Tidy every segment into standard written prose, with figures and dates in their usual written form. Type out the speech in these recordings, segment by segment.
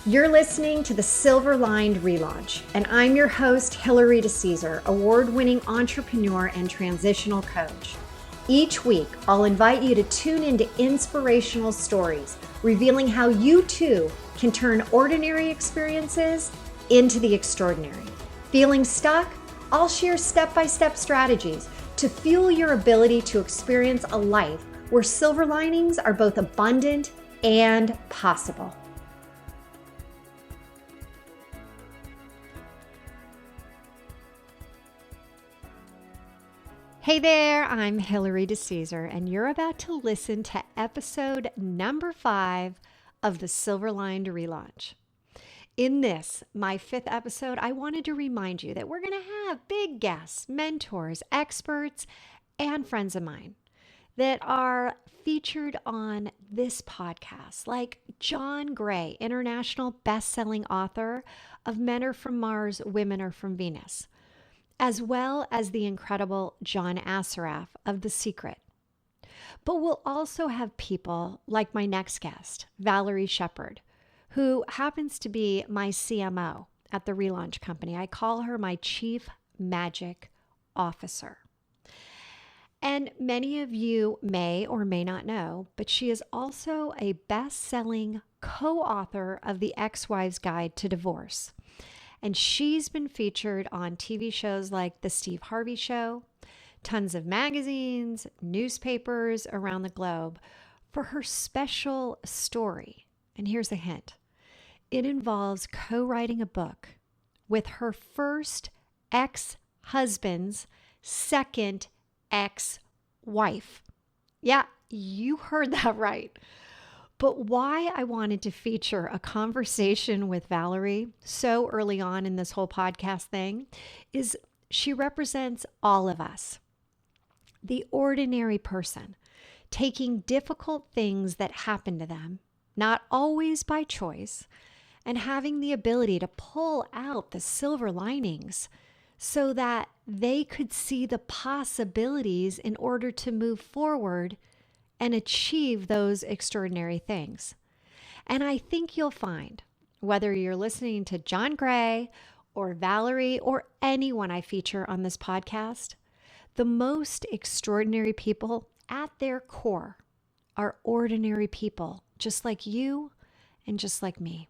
You're listening to the Silver Lined ReLaunch, and I'm your host, Valerie Shepherd, award-winning entrepreneur and transitional coach. Each week, I'll invite you to tune into inspirational stories, revealing how you too can turn ordinary experiences into the extraordinary. Feeling stuck? I'll share step-by-step strategies to fuel your ability to experience a life where silver linings are both abundant and possible. Hey there, I'm Valerie Shepherd, and you're about to listen to episode number 5 of the Silver Lined ReLaunch. In this, my 5th episode, I wanted to remind you that we're going to have big guests, mentors, experts, and friends of mine that are featured on this podcast, like John Gray, international best-selling author of Men Are From Mars, Women Are From Venus, as well as the incredible John Assaraf of The Secret. But we'll also have people like my next guest, Valerie Shepherd, who happens to be my CMO at the ReLaunch company. I call her my Chief Magic Officer. And many of you may or may not know, but she is also a best-selling co-author of The Ex-Wife's Guide to Divorce. And she's been featured on TV shows like The Steve Harvey Show, tons of magazines, newspapers around the globe for her special story. And here's a hint. It involves co-writing a book with her first ex-husband's second ex-wife. Yeah, you heard that right. But why I wanted to feature a conversation with Valerie so early on in this whole podcast thing is she represents all of us. The ordinary person taking difficult things that happen to them, not always by choice, and having the ability to pull out the silver linings so that they could see the possibilities in order to move forward and achieve those extraordinary things. And I think you'll find, whether you're listening to John Gray or Valerie or anyone I feature on this podcast, the most extraordinary people at their core are ordinary people, just like you and just like me.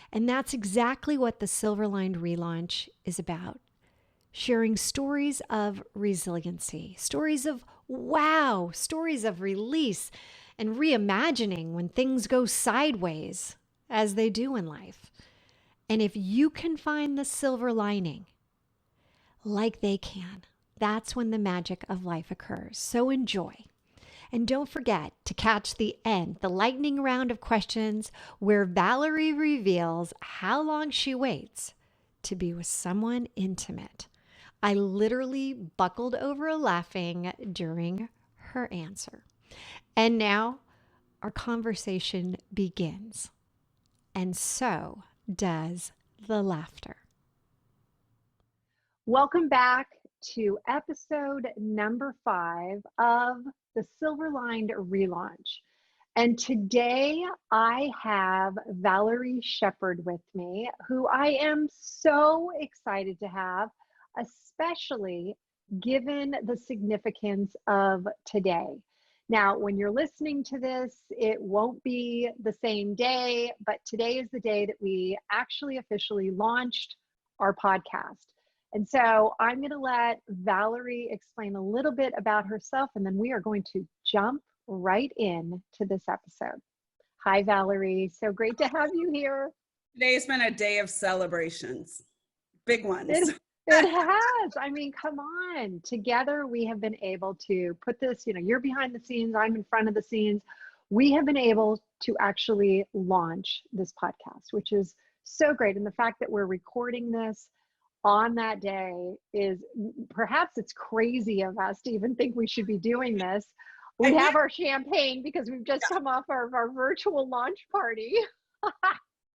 And that's exactly what the Silver Lined ReLaunch is about. Sharing stories of resiliency, stories of wow, stories of release and reimagining when things go sideways, as they do in life. And if you can find the silver lining, like they can, that's when the magic of life occurs. So enjoy. And don't forget to catch the end, the lightning round of questions where Valerie reveals how long she waits to be with someone intimate. I literally buckled over laughing during her answer. And now our conversation begins. And so does the laughter. Welcome back to episode number 5 of the Silver Lined ReLaunch. And today I have Valerie Shepherd with me, who I am so excited to have, especially given the significance of today. Now, when you're listening to this, it won't be the same day, but today is the day that we actually officially launched our podcast. And so I'm going to let Valerie explain a little bit about herself, and then we are going to jump right in to this episode. Hi, Valerie. So great to have you here. Today's been a day of celebrations. Big ones. It has. I mean, come on. Together, we have been able to put this, you're behind the scenes, I'm in front of the scenes. We have been able to actually launch this podcast, which is so great. And the fact that we're recording this on that day is, perhaps it's crazy of us to even think we should be doing this. We have our champagne because we've just come off our virtual launch party.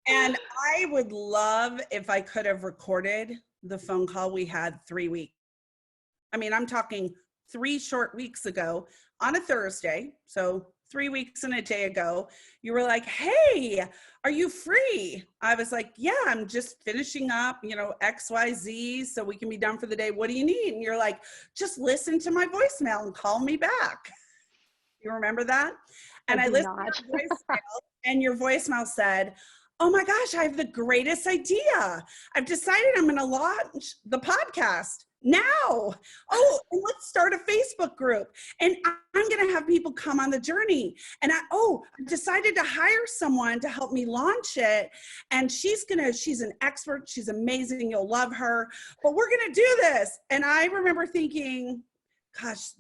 And I would love if I could have recorded the phone call we had 3 weeks. I mean, I'm talking 3 short weeks ago on a Thursday. So 3 weeks and a day ago, you were like, hey, are you free? I was like, yeah, I'm just finishing up, XYZ so we can be done for the day. What do you need? And you're like, just listen to my voicemail and call me back. You remember that? And I listened to your voicemail, and your voicemail said, oh my gosh, I have the greatest idea. I've decided I'm going to launch the podcast now. Oh, and let's start a Facebook group. And I'm going to have people come on the journey. And I've decided to hire someone to help me launch it. And she's an expert. She's amazing. You'll love her. But we're going to do this. And I remember thinking, gosh,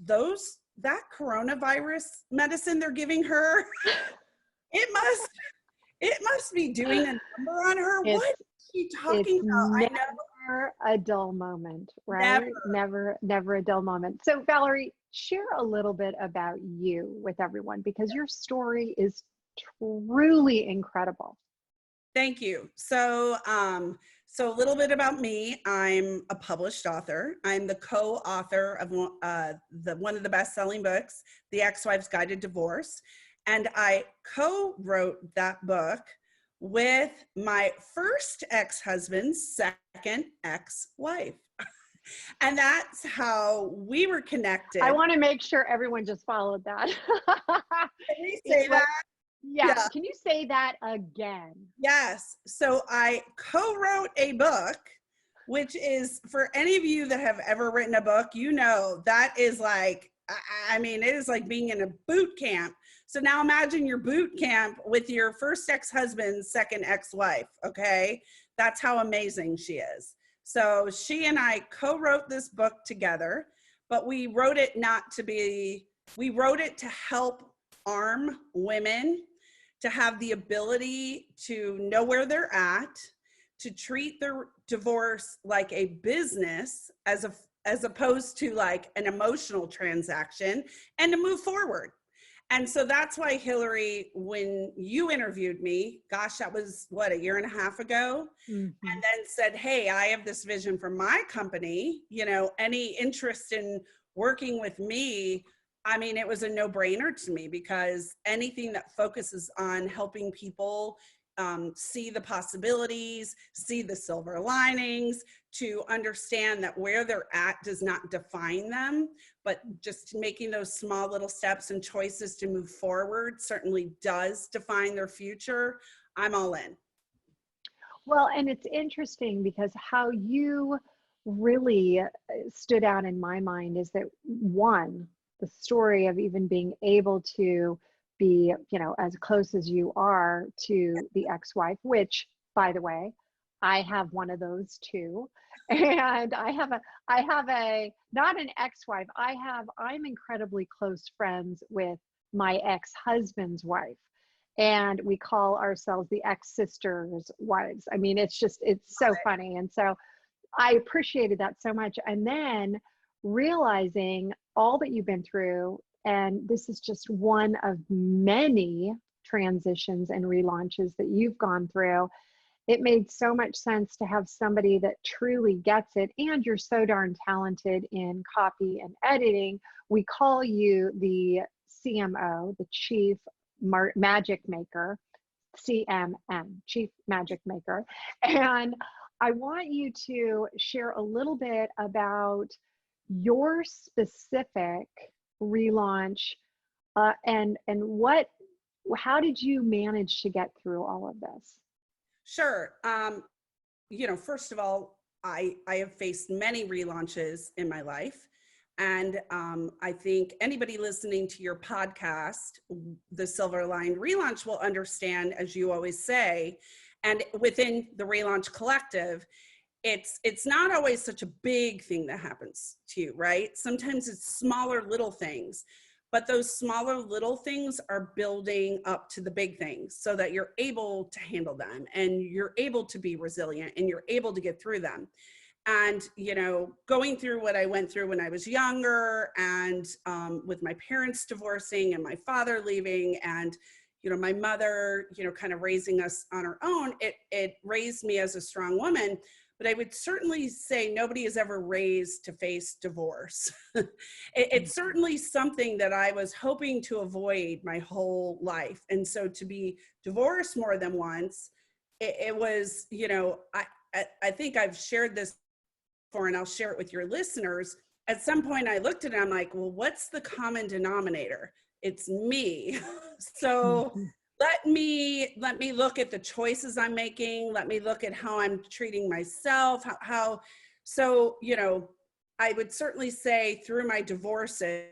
that coronavirus medicine they're giving her, it must be doing a number on her. What is she talking about? Never a dull moment, right? Never a dull moment. So Valerie, share a little bit about you with everyone, because your story is truly incredible. Thank you. So a little bit about me. I'm a published author. I'm the co-author of one of the best-selling books, The Ex-Wife's Guide to Divorce. And I co-wrote that book with my first ex-husband's second ex-wife. And that's how we were connected. I want to make sure everyone just followed that. Can you say that? Yeah. Can you say that again? Yes. So I co-wrote a book, which is, for any of you that have ever written a book, that is like, it is like being in a boot camp. So now imagine your boot camp with your first ex-husband's second ex-wife. Okay. That's how amazing she is. So she and I co-wrote this book together, but we wrote it to help arm women to have the ability to know where they're at, to treat their divorce like a business as opposed to like an emotional transaction, and to move forward. And so that's why, Hillary, when you interviewed me, gosh, that was a year and a half ago, and then said, hey, I have this vision for my company, any interest in working with me? It was a no-brainer to me, because anything that focuses on helping people see the possibilities, see the silver linings, to understand that where they're at does not define them, but just making those small little steps and choices to move forward certainly does define their future. I'm all in. Well, and it's interesting because how you really stood out in my mind is that, one, the story of even being able to be, as close as you are to the ex-wife, which, by the way, I have one of those too. And I have not an ex-wife. I'm incredibly close friends with my ex-husband's wife. And we call ourselves the ex-sisters' wives. It's so funny. And so I appreciated that so much. And then realizing all that you've been through, and this is just one of many transitions and relaunches that you've gone through, it made so much sense to have somebody that truly gets it. And you're so darn talented in copy and editing. We call you the CMO, the Chief Magic Maker, CMM, Chief Magic Maker. And I want you to share a little bit about your specific relaunch and how did you manage to get through all of this? Sure. First of all, I have faced many relaunches in my life. And I think anybody listening to your podcast, the Silver Lined ReLaunch, will understand, as you always say, and within the ReLaunch Collective, it's not always such a big thing that happens to you, right? Sometimes it's smaller little things, but those smaller little things are building up to the big things so that you're able to handle them and you're able to be resilient and you're able to get through them. And, going through what I went through when I was younger, and with my parents divorcing and my father leaving, and, my mother, kind of raising us on her own, it raised me as a strong woman. but I would certainly say nobody is ever raised to face divorce. It's certainly something that I was hoping to avoid my whole life. And so to be divorced more than once, it was, I think I've shared this before, and I'll share it with your listeners. At some point I looked at it, I'm like, well, what's the common denominator? It's me. So let me look at the choices I'm making. Let me look at how I'm treating myself, so, I would certainly say through my divorces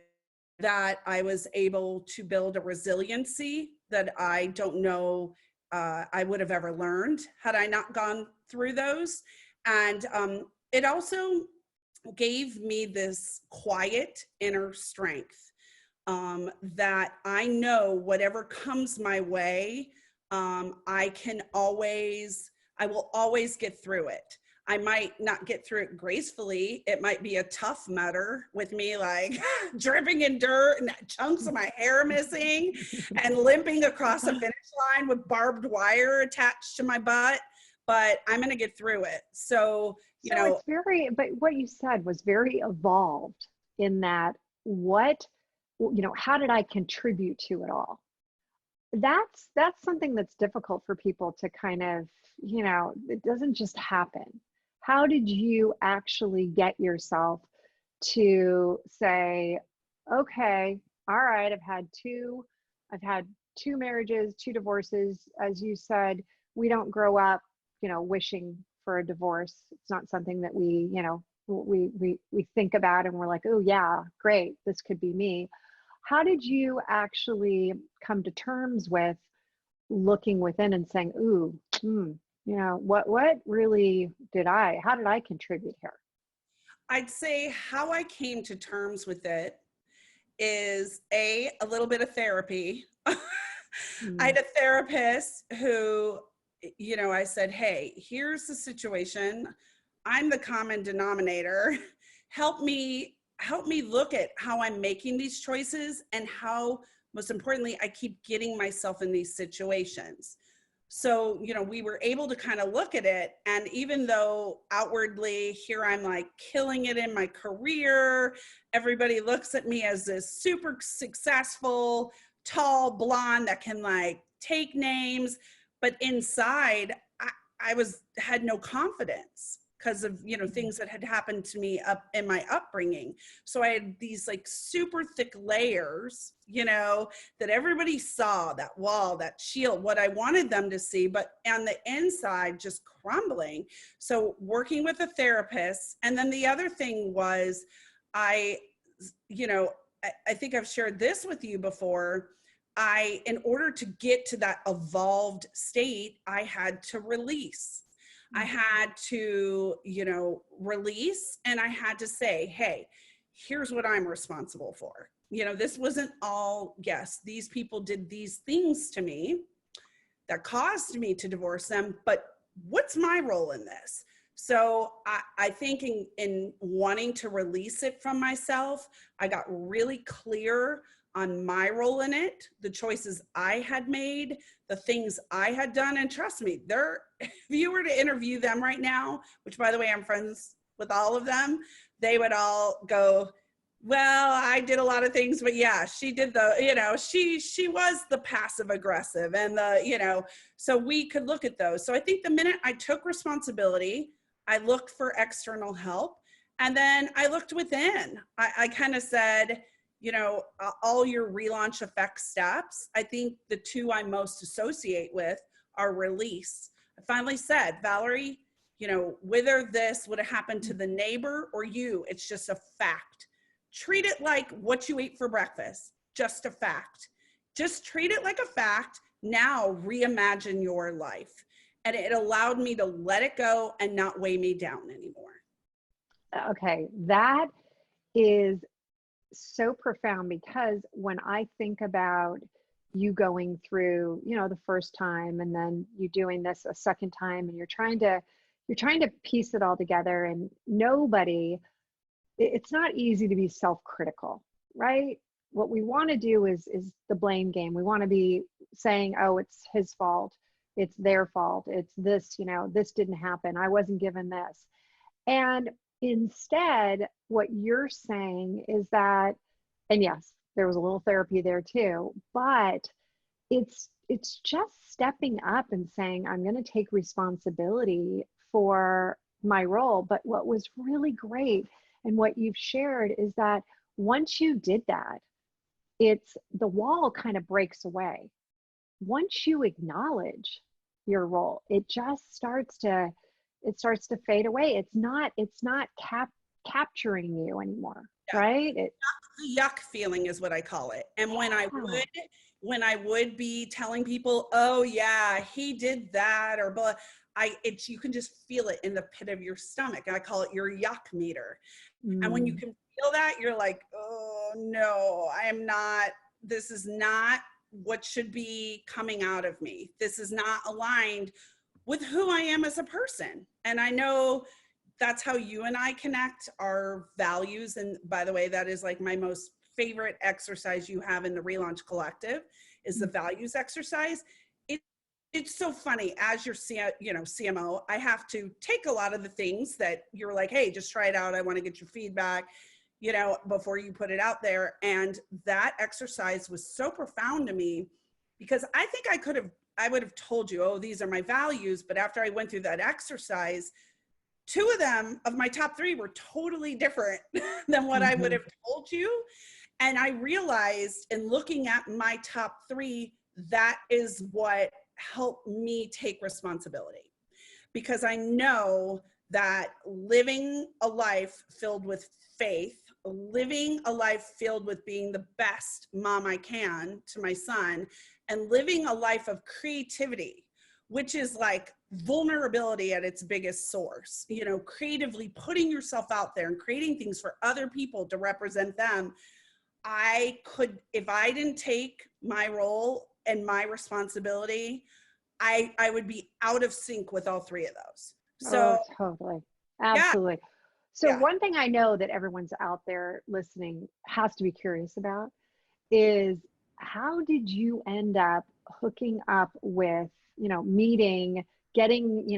that I was able to build a resiliency that I don't know I would have ever learned had I not gone through those. And it also gave me this quiet inner strength that I know whatever comes my way, I will always get through it. I might not get through it gracefully. It might be a tough mutter with me like dripping in dirt and chunks of my hair missing and limping across a finish line with barbed wire attached to my butt, but I'm going to get through it. So, it's but what you said was very evolved in that how did I contribute to it all? That's something that's difficult for people to kind of, it doesn't just happen. How did you actually get yourself to say, okay, all right, I've had two marriages, 2 divorces. As you said, we don't grow up, wishing for a divorce. It's not something that we think about and we're like, oh yeah, great, this could be me. How did you actually come to terms with looking within and saying, ooh, what really how did I contribute here? I'd say how I came to terms with it is a little bit of therapy. I had a therapist who, I said, hey, here's the situation. I'm the common denominator. Help me look at how I'm making these choices and how, most importantly, I keep getting myself in these situations. So, we were able to kind of look at it. And even though outwardly here I'm like killing it in my career, everybody looks at me as this super successful, tall blonde that can like take names. But inside, I had no confidence because of, things that had happened to me up in my upbringing. So I had these like super thick layers, that everybody saw, that wall, that shield, what I wanted them to see, but on the inside just crumbling. So working with a therapist. And then the other thing was I think I've shared this with you before. In order to get to that evolved state, I had to release. I had to, release, and I had to say, hey, here's what I'm responsible for. This wasn't all, yes, these people did these things to me that caused me to divorce them, but what's my role in this? So I think in wanting to release it from myself, I got really clear on my role in it, the choices I had made, the things I had done. And trust me, if you were to interview them right now, which by the way, I'm friends with all of them, they would all go, well, I did a lot of things, but yeah, she did she was the passive aggressive and so we could look at those. So I think the minute I took responsibility, I looked for external help, and then I looked within. I kind of said, all your relaunch effect steps, I think the 2 I most associate with are release. I finally said, Valerie, whether this would have happened to the neighbor or you, it's just a fact. Treat it like what you ate for breakfast, just a fact. Just treat it like a fact. Now reimagine your life. And it allowed me to let it go and not weigh me down anymore. Okay, that is so profound, because when I think about you going through, the first time and then you doing this a second time, and you're trying to piece it all together, and it's not easy to be self-critical, right? What we want to do is the blame game. We want to be saying, oh, it's his fault. it's their fault. It's this, this didn't happen. I wasn't given this. And instead, what you're saying is that, and yes, there was a little therapy there too, but it's just stepping up and saying, I'm going to take responsibility for my role. But what was really great and what you've shared is that once you did that, it's the wall kind of breaks away. Once you acknowledge your role, it just starts to fade away. It's not capturing you anymore, Yeah. right? The yuck feeling is what I call it. And when I would be telling people, oh yeah, he did that, or blah, you can just feel it in the pit of your stomach. I call it your yuck meter. And when you can feel that, you're like, oh no, this is not what should be coming out of me. This is not aligned with who I am as a person. And I know that's how you and I connect, our values. And by the way, that is like my most favorite exercise you have in the ReLaunch Collective is the values exercise. It's so funny, as your CMO, I have to take a lot of the things that you're like, hey, just try it out. I want to get your feedback, before you put it out there. And that exercise was so profound to me because I think I would have told you, oh, these are my values. But after I went through that exercise, 2 of them, of my top 3, were totally different than what I would have told you. And I realized in looking at my top 3, that is what helped me take responsibility. Because I know that living a life filled with faith, living a life filled with being the best mom I can to my son, and living a life of creativity, which is like vulnerability at its biggest source, creatively putting yourself out there and creating things for other people to represent them. If I didn't take my role and my responsibility, I would be out of sync with all 3 of those. So totally. Absolutely. Yeah. So Yeah. One thing I know that everyone's out there listening has to be curious about is, how did you end up hooking up with, meeting, getting,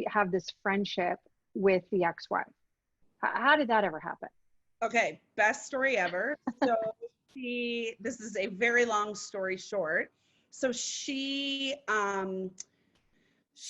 have this friendship with the ex-wife? How did that ever happen? Okay, best story ever. So this is a very long story short. So she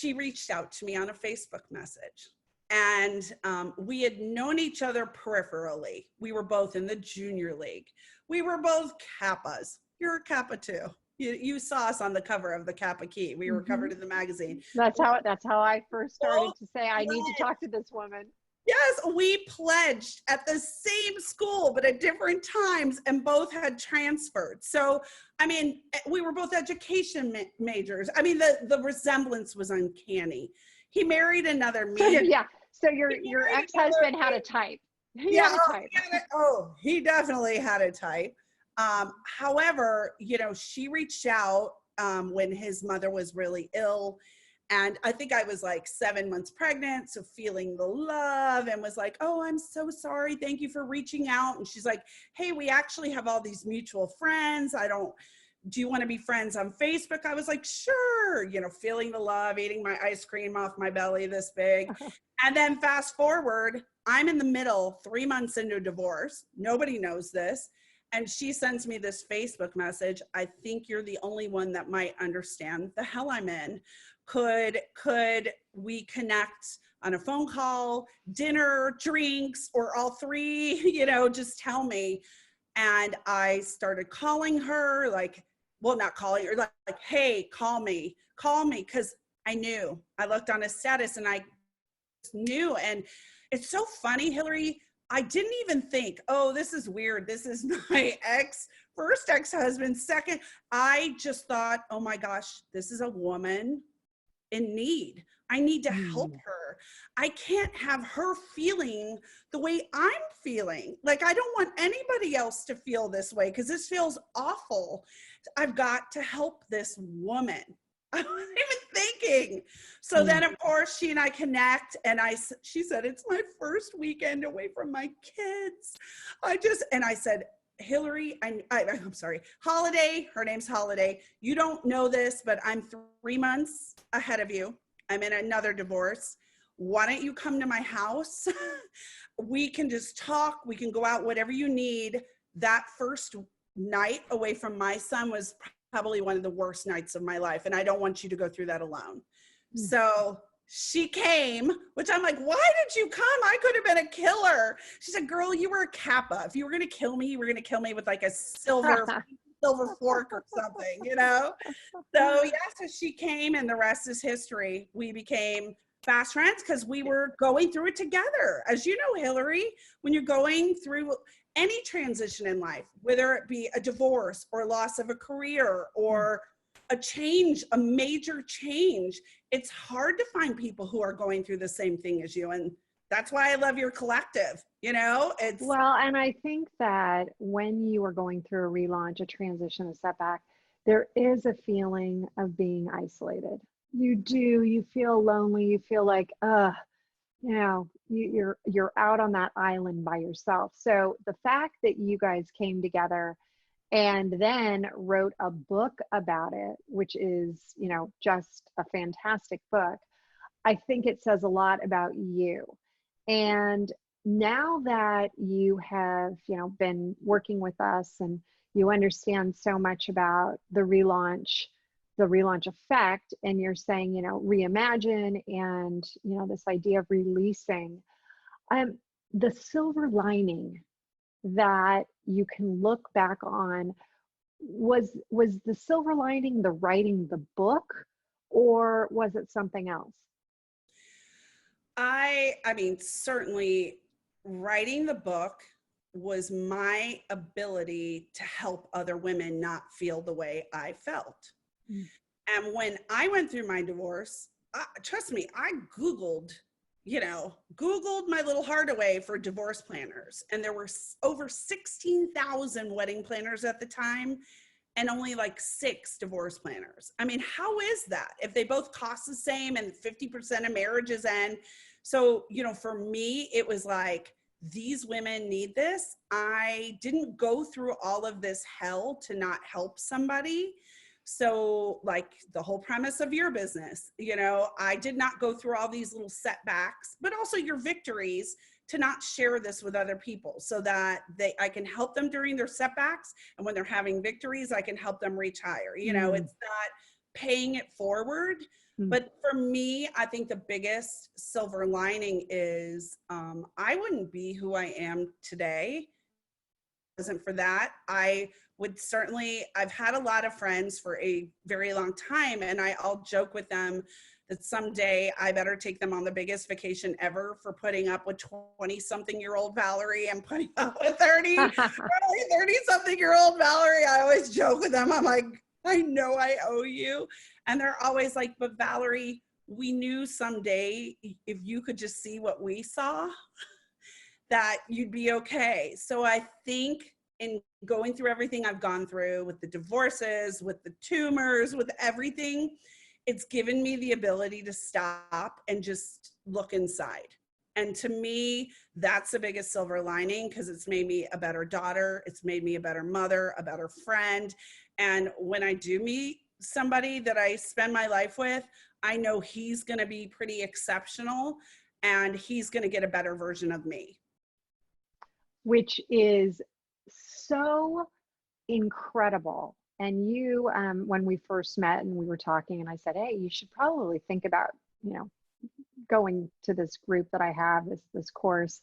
reached out to me on a Facebook message, and we had known each other peripherally. We were both in the junior league. We were both Kappas. You're a Kappa too. You saw us on the cover of the Kappa Key. We were covered in the magazine. That's how I first started to say, I need to talk to this woman. Yes, we pledged at the same school, but at different times, and both had transferred. So, I mean, we were both education majors. I mean, the resemblance was uncanny. He married another major. So your ex-husband had a type. He had a type. He definitely had a type. However, she reached out when his mother was really ill. And I think I was like 7 months pregnant, so feeling the love, and was like, oh, I'm so sorry. Thank you for reaching out. And she's like, hey, we actually have all these mutual friends. Do you want to be friends on Facebook? I was like, sure, feeling the love, eating my ice cream off my belly this big. And then fast forward, I'm in the middle, 3 months into a divorce. Nobody knows this. And she sends me this Facebook message. I think you're the only one that might understand the hell I'm in. Could we connect on a phone call, dinner, drinks, or all 3? Just tell me. And I started calling her, not calling her, like, hey, call me, because I knew. I looked on his status and I knew. And it's so funny, Hillary, I didn't even think, oh, this is weird. This is my first ex-husband. Second, I just thought, oh my gosh, this is a woman in need. I need to help her. I can't have her feeling the way I'm feeling. Like, I don't want anybody else to feel this way because this feels awful. I've got to help this woman. I wasn't even thinking. So then, of course, she and I connect, and she said, it's my first weekend away from my kids. I said, Hillary, I'm sorry, Holiday, her name's Holiday. You don't know this, but I'm 3 months ahead of you. I'm in another divorce. Why don't you come to my house? We can just talk. We can go out, whatever you need. That first night away from my son was probably one of the worst nights of my life. And I don't want you to go through that alone. So she came, which I'm like, why did you come? I could have been a killer. She said, girl, you were a Kappa. If you were going to kill me, you were going to kill me with like a silver fork or something, you know? So yeah, so she came and the rest is history. We became fast friends because we were going through it together. As you know, Hillary, when you're going through any transition in life, whether it be a divorce or loss of a career or a change, a major change, it's hard to find people who are going through the same thing as you. And that's why I love your collective, you know? It's Well, and I think that when you are going through a relaunch, a transition, a setback, there is a feeling of being isolated. You do, you feel lonely, you feel like, you know, you're out on that island by yourself. So the fact that you guys came together and then wrote a book about it, which is, you know, just a fantastic book, I think it says a lot about you. And now that you have, you know, been working with us and you understand so much about the relaunch effect, and you're saying, you know, reimagine and, you know, this idea of releasing, the silver lining that you can look back on, was the silver lining the writing the book, or was it something else? I mean, certainly writing the book was my ability to help other women not feel the way I felt. Mm. And when I went through my divorce, trust me, I Googled my little heart away for divorce planners. And there were over 16,000 wedding planners at the time and only like 6 divorce planners. I mean, how is that if they both cost the same and 50% of marriages end? So, you know, for me, it was like, these women need this. I didn't go through all of this hell to not help somebody. So like the whole premise of your business, you know, I did not go through all these little setbacks, but also your victories, to not share this with other people so that I can help them during their setbacks. And when they're having victories, I can help them reach higher. You know, it's not paying it forward. But for me, I think the biggest silver lining is I wouldn't be who I am today. If it wasn't for that. I've had a lot of friends for a very long time, and I'll joke with them that someday I better take them on the biggest vacation ever for putting up with 20-something-year-old Valerie and putting up with 30-something-year-old Valerie. I always joke with them. I'm like, I know I owe you. And they're always like, but Valerie, we knew someday if you could just see what we saw, that you'd be okay. So I think in going through everything I've gone through with the divorces, with the tumors, with everything, it's given me the ability to stop and just look inside. And to me, that's the biggest silver lining, because it's made me a better daughter. It's made me a better mother, a better friend. And when I do meet somebody that I spend my life with, I know he's going to be pretty exceptional and he's going to get a better version of me. Which is so incredible. And you, when we first met and we were talking, and I said, hey, you should probably think about, you know, going to this group that I have, this course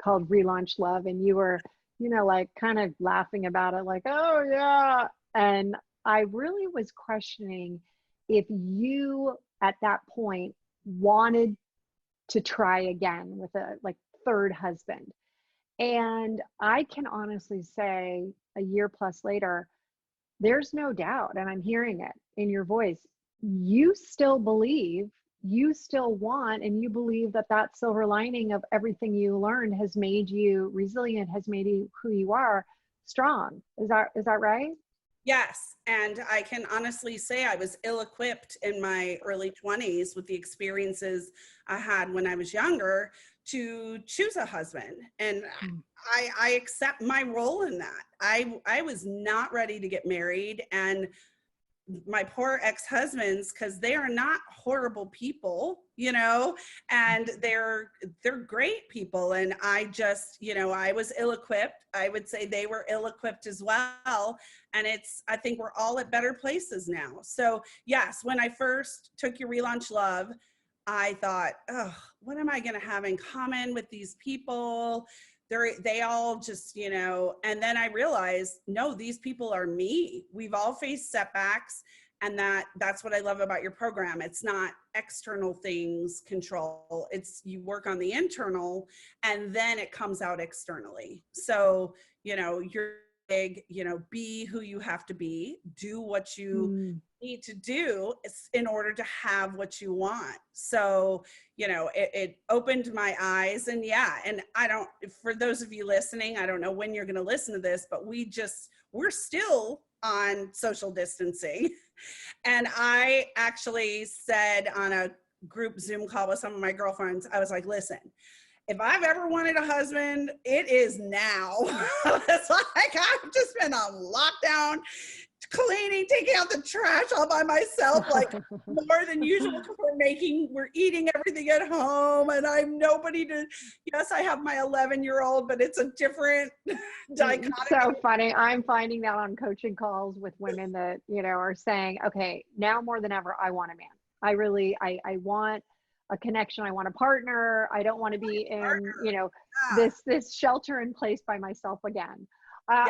called ReLaunch Love. And you were, you know, like kind of laughing about it, like, oh yeah. And I really was questioning if you at that point wanted to try again with a like third husband. And I can honestly say a year plus later, there's no doubt, and I'm hearing it in your voice, you still believe, you still want, and you believe that that silver lining of everything you learned has made you resilient, has made you who you are, strong. Is that right? Yes. And I can honestly say I was ill-equipped in my early 20s with the experiences I had when I was younger to choose a husband. And I accept my role in that. I was not ready to get married, and my poor ex-husbands, because they are not horrible people, and they're great people. And I just, I was ill-equipped. I would say they were ill-equipped as well. And I think we're all at better places now. So yes, when I first took your Relaunch Love, I thought, oh, what am I going to have in common with these people? They all just, and then I realized, no, these people are me. We've all faced setbacks. And that's what I love about your program. It's not external things control. It's you work on the internal, and then it comes out externally. So, you're big, be who you have to be, do what you need to do in order to have what you want. So, it opened my eyes. And and for those of you listening, I don't know when you're going to listen to this, but we're still on social distancing. And I actually said on a group Zoom call with some of my girlfriends, I was like, listen, if I've ever wanted a husband, it is now. It's like I've just been on lockdown, cleaning, taking out the trash all by myself, like more than usual. We're eating everything at home, and I'm nobody to, yes, I have my 11-year-old, but it's a different dichotomy. So funny. I'm finding that on coaching calls with women that, are saying, okay, now more than ever, I want a man. I want a connection. I want a partner. I don't want to be in, this shelter in place by myself again.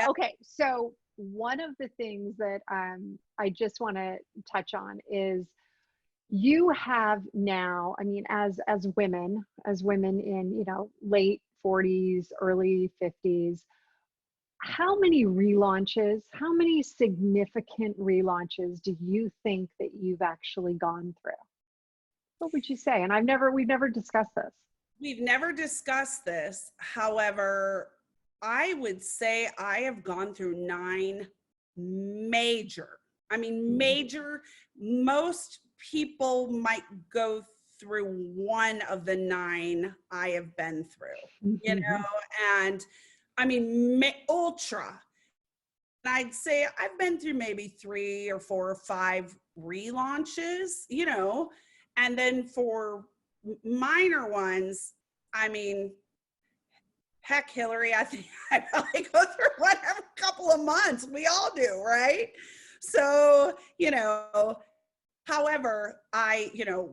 Okay. So one of the things that I just want to touch on is you have now, as women in, late 40s, early 50s, how many significant relaunches do you think that you've actually gone through? What would you say? And we've never discussed this. We've never discussed this. However, I would say I have gone through 9 major. Most people might go through one of the 9 I have been through, and ultra. And I'd say I've been through maybe 3 or 4 or 5 relaunches, and then for minor ones, heck, Hillary, I think I probably go through one every couple of months. We all do, right? So, however,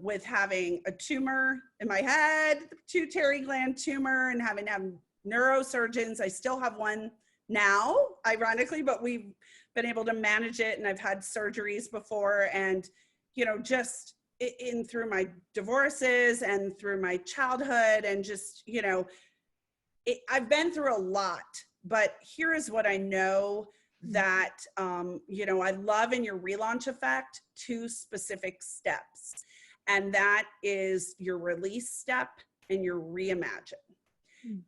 with having a tumor in my head, pituitary gland tumor, and having to have neurosurgeons, I still have one now, ironically, but we've been able to manage it, and I've had surgeries before, and, just through my divorces and through my childhood, and just, I've been through a lot. But here is what I know that, I love in your relaunch effect, 2 specific steps. And that is your release step and your reimagine.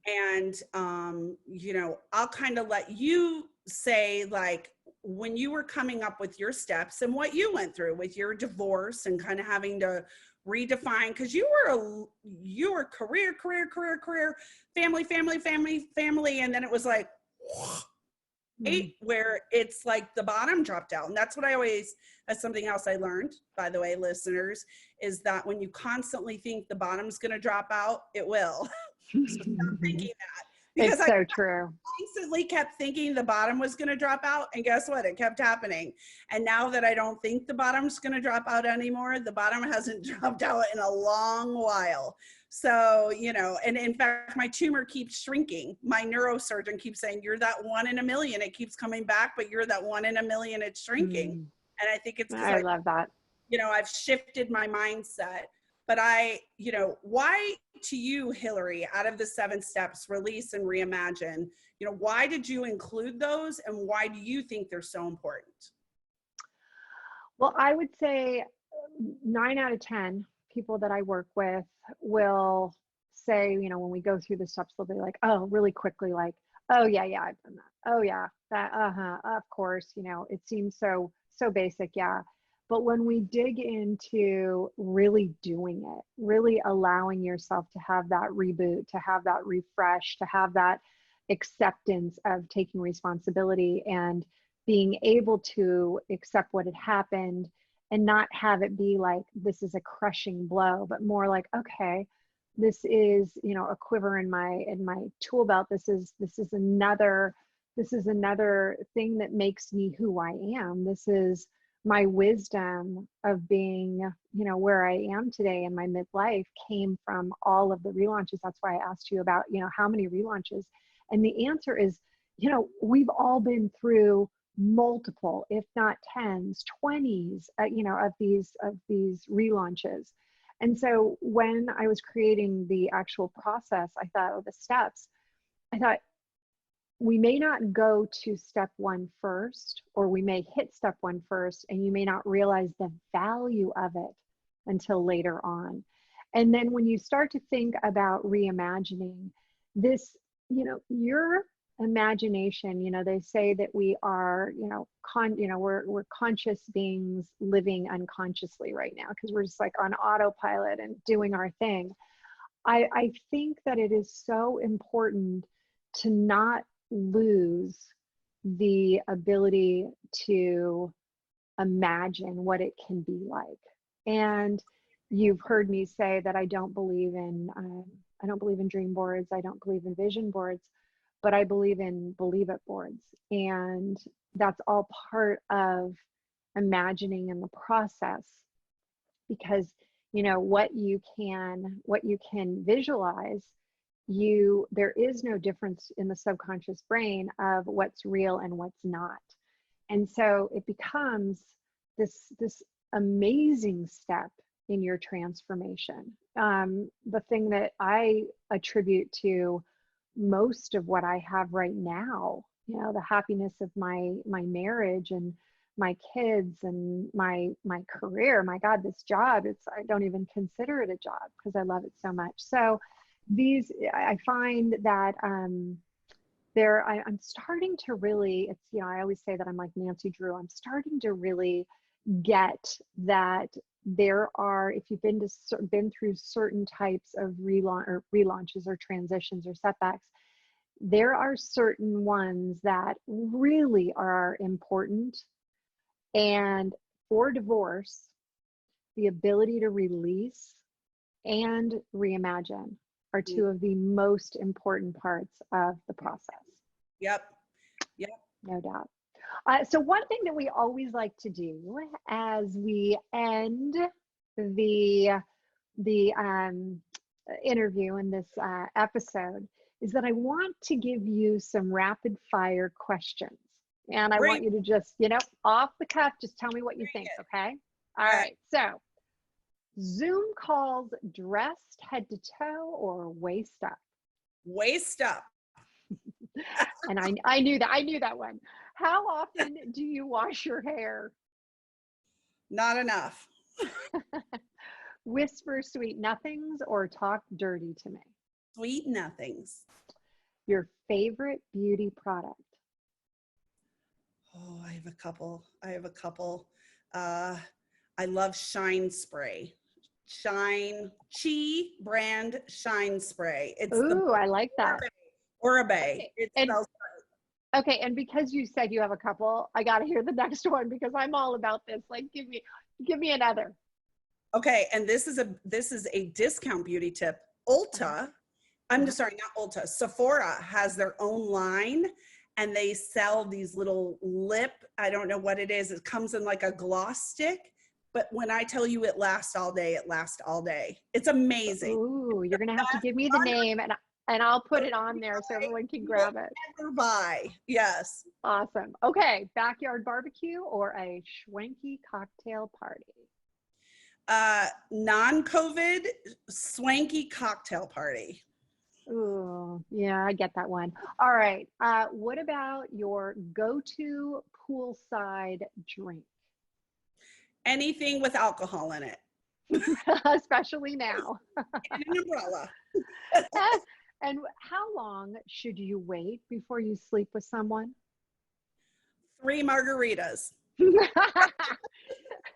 And, I'll kind of let you say, like, when you were coming up with your steps and what you went through with your divorce and kind of having to redefine, because you were career, family, and then it was like, where it's like the bottom dropped out. And that's something else I learned, by the way, listeners, is that when you constantly think the bottom's going to drop out, it will. So stop thinking that. Because it's so true. Constantly kept thinking the bottom was going to drop out, and guess what? It kept happening. And now that I don't think the bottom's going to drop out anymore, the bottom hasn't dropped out in a long while. So, and in fact, my tumor keeps shrinking. My neurosurgeon keeps saying, you're that 1 in a million. It keeps coming back, but you're that 1 in a million. It's shrinking. And I think it's because I love that. I've shifted my mindset. But why to you, Hillary, out of the 7 steps, release and reimagine, why did you include those, and why do you think they're so important? Well, I would say 9 out of 10 people that I work with will say, when we go through the steps, they'll be like, oh, really quickly, like, oh yeah, I've done that. Oh yeah, that, of course, it seems so basic. Yeah. But when we dig into really doing it, really allowing yourself to have that reboot, to have that refresh, to have that acceptance of taking responsibility and being able to accept what had happened and not have it be like, this is a crushing blow, but more like, okay, this is, you know, a quiver in my tool belt. This is another thing that makes me who I am. This is my wisdom of being, you know, where I am today in my midlife came from all of the relaunches. That's why I asked you about, you know, how many relaunches. And the answer is, you know, we've all been through multiple, if not tens, 20s, you know, of these relaunches. And so when I was creating the actual process, I thought, oh, the steps, I thought, we may not go to step one first, or we may hit step one first, and you may not realize the value of it until later on. And then when you start to think about reimagining this, you know, your imagination, you know, they say that we are, you know, we're conscious beings living unconsciously right now because we're just like on autopilot and doing our thing. I think that it is so important to not lose the ability to imagine what it can be like. And you've heard me say that I don't believe in dream boards, I don't believe in vision boards, but I believe in believe it boards. And that's all part of imagining in the process, because you know what you can visualize, there is no difference in the subconscious brain of what's real and what's not. And so it becomes this amazing step in your transformation. The thing that I attribute to most of what I have right now, you know, the happiness of my marriage and my kids and my career. My God, this job, I don't even consider it a job because I love it so much. So I find that I'm starting to really, it's, you know, I always say that I'm like Nancy Drew. I'm starting to really get that there are, if you've been through certain types of relaunches or transitions or setbacks, there are certain ones that really are important. And for divorce, the ability to release and reimagine are two of the most important parts of the process. Yep. No doubt. So one thing that we always like to do as we end the interview in this episode is that I want to give you some rapid fire questions. And I want you to just, you know, off the cuff, just tell me what you think, okay? All right. So Zoom calls dressed head to toe or waist up? Waist up. And I knew that one. How often do you wash your hair? Not enough. Whisper sweet nothings or talk dirty to me? Sweet nothings. Your favorite beauty product? Oh, I have a couple. I love Shine Spray. Chi brand Shine Spray. It's I like that. Oribe. Okay. It smells great. Okay, and because you said you have a couple, I got to hear the next one because I'm all about this. Like, give me another. Okay, and this is a discount beauty tip. Ulta, sorry, not Ulta. Sephora has their own line, and they sell these little lip. I don't know what it is. It comes in like a gloss stick. But when I tell you it lasts all day, it lasts all day. It's amazing. Ooh, you're going to have to give me the name and I'll put it on there so everyone can grab it. Never buy. Yes. Awesome. Okay. Backyard barbecue or a schwanky cocktail party? Non-COVID swanky cocktail party. Ooh, yeah, I get that one. All right. What about your go-to poolside drink? Anything with alcohol in it. Especially now. And an umbrella. And how long should you wait before you sleep with someone? 3 margaritas.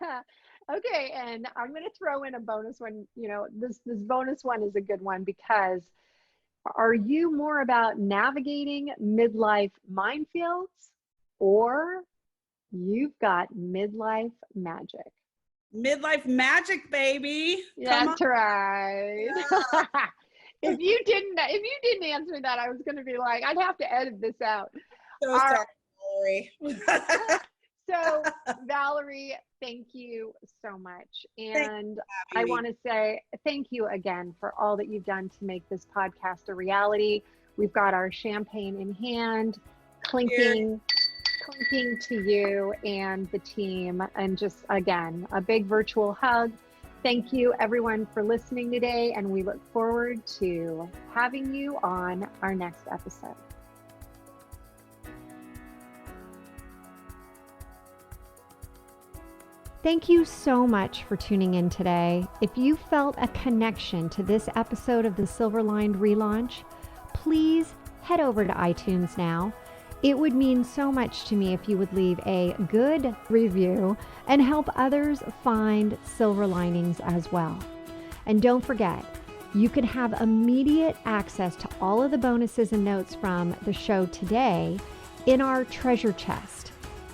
Okay, and I'm going to throw in a bonus one. This bonus one is a good one because are you more about navigating midlife minefields, or you've got midlife magic? Midlife magic, baby. Come on. That's right. Yeah. If you didn't answer that, I was going to be like, I'd have to edit this out. So All sorry, Valerie. So, Valerie, thank you so much. And I want to say thank you again for all that you've done to make this podcast a reality. We've got our champagne in hand, clinking to you and the team. And just, again, a big virtual hug. Thank you, everyone, for listening today. And we look forward to having you on our next episode. Thank you so much for tuning in today. If you felt a connection to this episode of the Silver Lined ReLaunch, please head over to iTunes now. It would mean so much to me if you would leave a good review and help others find silver linings as well. And don't forget, you can have immediate access to all of the bonuses and notes from the show today in our treasure chest,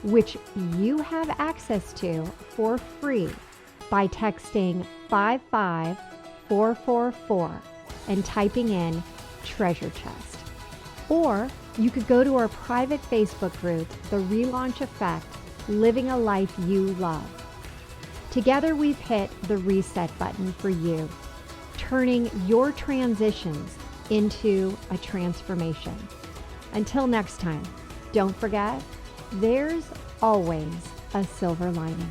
which you have access to for free by texting 55444 and typing in treasure chest. Or you could go to our private Facebook group, The ReLaunch Effect, Living a Life You Love. Together we've hit the reset button for you, turning your transitions into a transformation. Until next time, don't forget, there's always a silver lining.